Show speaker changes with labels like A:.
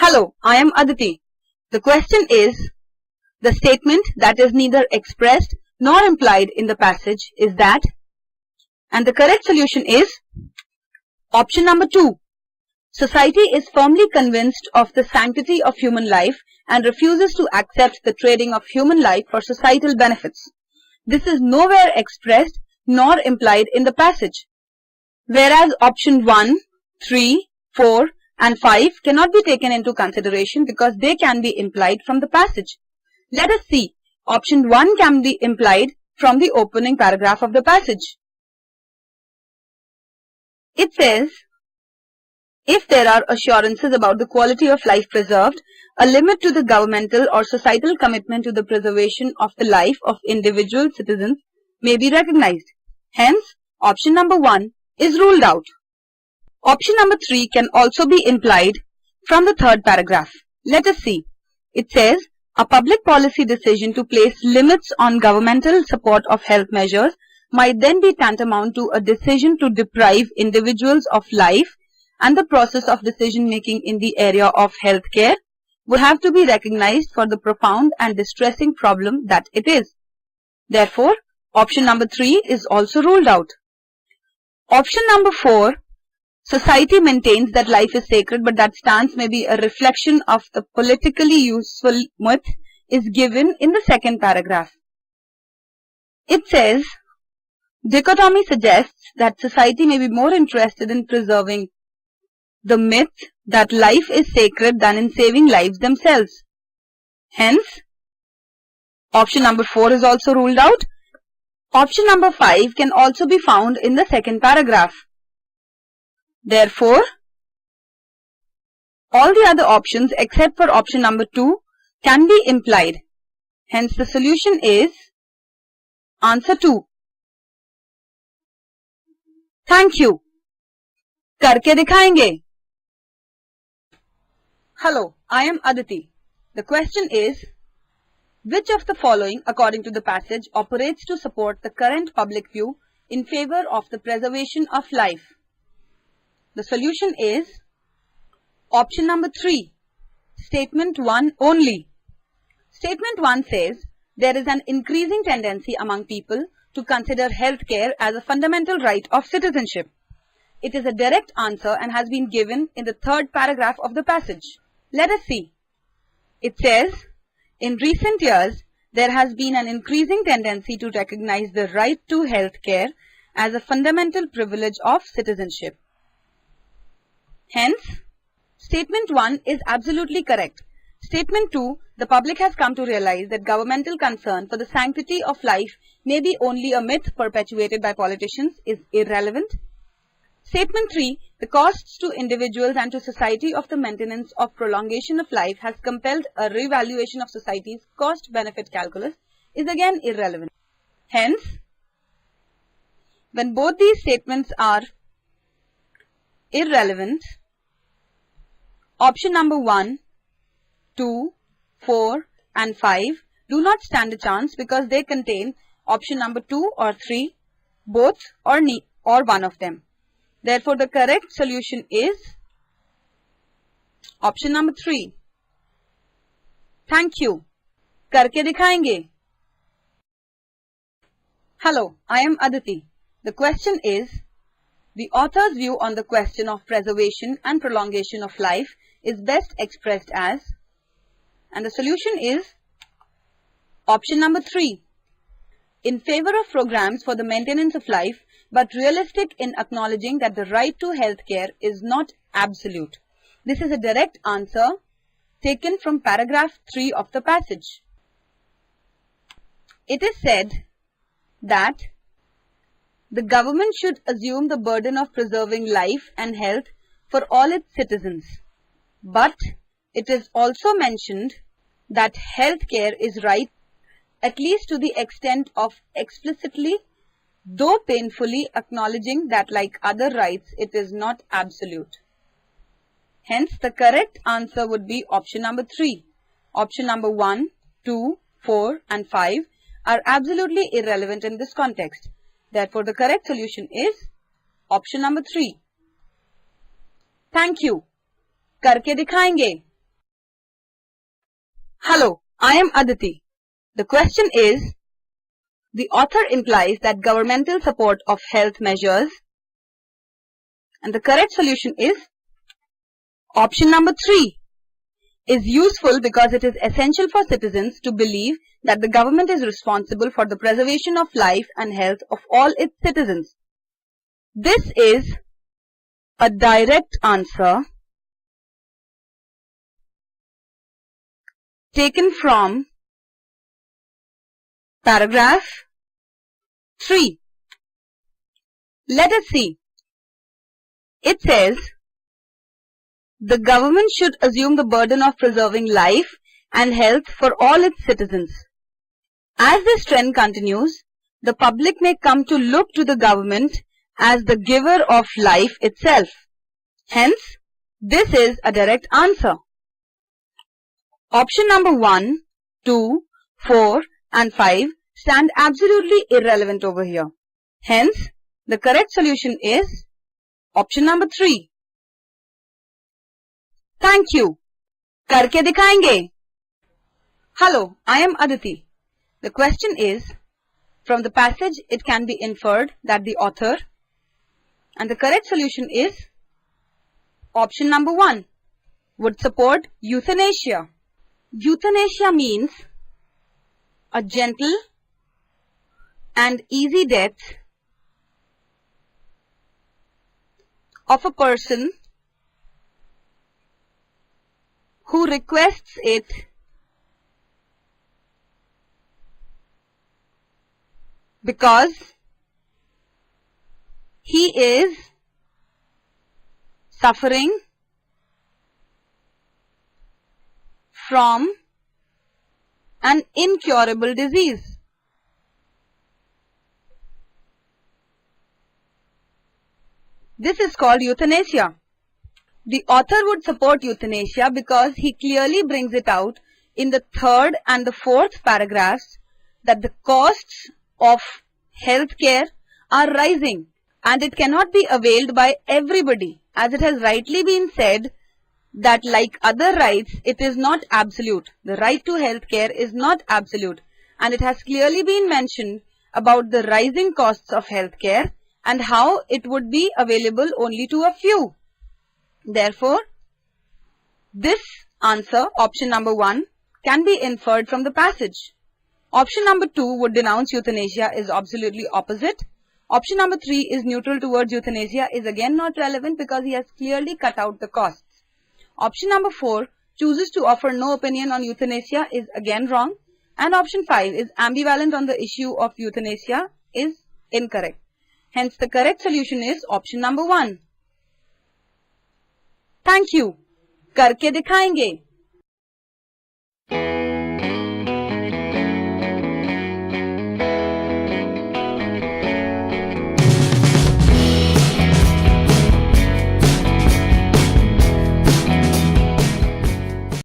A: Hello, I am Aditi. The question is, the statement that is neither expressed nor implied in the passage is that, and the correct solution is option number 2. Society is firmly convinced of the sanctity of human life and refuses to accept the trading of human life for societal benefits. This is nowhere expressed nor implied in the passage. Whereas option 1, 3, 4 and 5 cannot be taken into consideration because they can be implied from the passage. Let us see. Option 1 can be implied from the opening paragraph of the passage. It says, if there are assurances about the quality of life preserved, a limit to the governmental or societal commitment to the preservation of the life of individual citizens may be recognized. Hence, option number 1 is ruled out. Option number 3 can also be implied from the third paragraph. Let us see. It says, a public policy decision to place limits on governmental support of health measures might then be tantamount to a decision to deprive individuals of life, and the process of decision making in the area of healthcare would have to be recognized for the profound and distressing problem that it is. Therefore, option number 3 is also ruled out. Option number 4, society maintains that life is sacred, but that stance may be a reflection of the politically useful myth, is given in the second paragraph. It says, dichotomy suggests that society may be more interested in preserving the myth that life is sacred than in saving lives themselves. Hence, option number 4 is also ruled out. Option number 5 can also be found in the second paragraph. Therefore, all the other options except for option number 2 can be implied. Hence, the solution is answer 2. Thank you. करके दिखाएंगे. Hello, I am Aditi. The question is, which of the following, according to the passage, operates to support the current public view in favor of the preservation of life? The solution is option number 3, statement 1 only. Statement 1 says, there is an increasing tendency among people to consider healthcare as a fundamental right of citizenship. It is a direct answer and has been given in the third paragraph of the passage. Let us see. It says, in recent years, there has been an increasing tendency to recognize the right to health care as a fundamental privilege of citizenship. Hence, statement 1 is absolutely correct. Statement 2, the public has come to realize that governmental concern for the sanctity of life may be only a myth perpetuated by politicians, is irrelevant. Statement 3, the costs to individuals and to society of the maintenance of prolongation of life has compelled a revaluation of society's cost-benefit calculus, is again irrelevant. Hence, when both these statements are irrelevant, option number 1, 2, 4 and 5 do not stand a chance because they contain option number 2 or 3, both or one of them. Therefore, the correct solution is option number 3. Thank you. करके दिखाएंगे. Hello, I am Aditi. The question is, the author's view on the question of preservation and prolongation of life is best expressed as, and the solution is option number 3. In favor of programs for the maintenance of life, but realistic in acknowledging that the right to health care is not absolute. This is a direct answer taken from paragraph 3 of the passage. It is said that the government should assume the burden of preserving life and health for all its citizens. But it is also mentioned that health care is right, at least to the extent of explicitly, though painfully, acknowledging that like other rights, it is not absolute. Hence, the correct answer would be option number 3. Option number 1, 2, 4 and 5 are absolutely irrelevant in this context. Therefore, the correct solution is option number 3. Thank you. करके दिखाएंगे. Hello, I am Aditi. The question is, the author implies that governmental support of health measures, and the correct solution is option number 3, is useful because it is essential for citizens to believe that the government is responsible for the preservation of life and health of all its citizens. This is a direct answer taken from paragraph 3. Let us see. It says, the government should assume the burden of preserving life and health for all its citizens. As this trend continues, the public may come to look to the government as the giver of life itself. Hence, this is a direct answer. Option number 1, 2, 4 and 5 stand absolutely irrelevant over here. Hence, the correct solution is option number 3. Thank you. करके दिखाएंगे. Hello, I am Aditi. The question is, from the passage it can be inferred that the author, and the correct solution is option number 1, would support euthanasia. Euthanasia means a gentle and easy death of a person who requests it because he is suffering from an incurable disease. This is called euthanasia. The author would support euthanasia because he clearly brings it out in the 3rd and the 4th paragraphs that the costs of healthcare are rising and it cannot be availed by everybody, as it has rightly been said that like other rights, it is not absolute. The right to healthcare is not absolute, and it has clearly been mentioned about the rising costs of healthcare and how it would be available only to a few. Therefore, this answer, option number 1, can be inferred from the passage. Option number 2 would denounce euthanasia is absolutely opposite. Option number 3 is neutral towards euthanasia is again not relevant because he has clearly cut out the costs. Option number 4 chooses to offer no opinion on euthanasia is again wrong. And option 5 is ambivalent on the issue of euthanasia is incorrect. Hence, the correct solution is option number 1. Thank you. करके दिखाएंगे.